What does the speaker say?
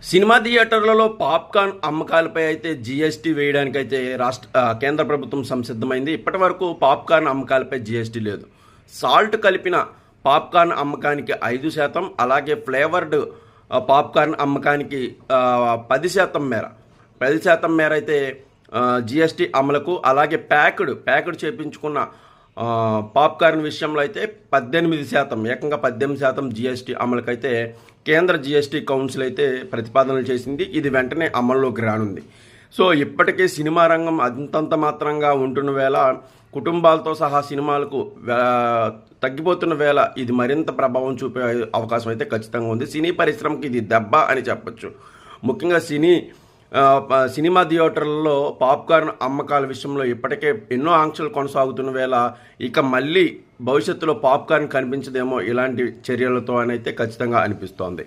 Cinema థియేటర్లలో popcorn అమ్మకాలపై అయితే GST వేయడానికైతే కేంద్ర ప్రభుత్వం సంసిద్ధమైంది. ఇప్పటి వరకు పాప్కార్న్ అమ్మకాలపై జీఎస్టీ లేదు. సాల్ట్ కలిపిన పాప్కార్న్ అమ్మకానికి 5%, అలాగే ఫ్లేవర్డ్ పాప్కార్న్ అమ్మకానికి 10% మేర అయితే జీఎస్టీ అమలుకు, అలాగే ప్యాక్డ్ చేపించుకున్న పాప్కార్న్ విషయంలో అయితే 18%, ఏకంగా 18% జీఎస్టీ అమలుకైతే కేంద్ర జీఎస్టీ కౌన్సిల్ అయితే ప్రతిపాదనలు చేసింది. ఇది వెంటనే అమల్లోకి రానుంది. సో ఇప్పటికే సినిమా రంగం అంతంత మాత్రంగా ఉంటున్న వేళ, కుటుంబాలతో సహా సినిమాలకు తగ్గిపోతున్న వేళ ఇది మరింత ప్రభావం చూపే అవకాశం అయితే ఖచ్చితంగా ఉంది. సినీ పరిశ్రమకి ఇది దెబ్బ అని చెప్పొచ్చు. ముఖ్యంగా సినిమా థియేటర్లలో పాప్కార్న్ అమ్మకాల విషయంలో ఇప్పటికే ఎన్నో ఆంక్షలు కొనసాగుతున్న వేళ ఇక మళ్ళీ భవిష్యత్తులో పాప్కార్న్ కనిపించదేమో ఇలాంటి చర్యలతో అని అయితే ఖచ్చితంగా అనిపిస్తోంది.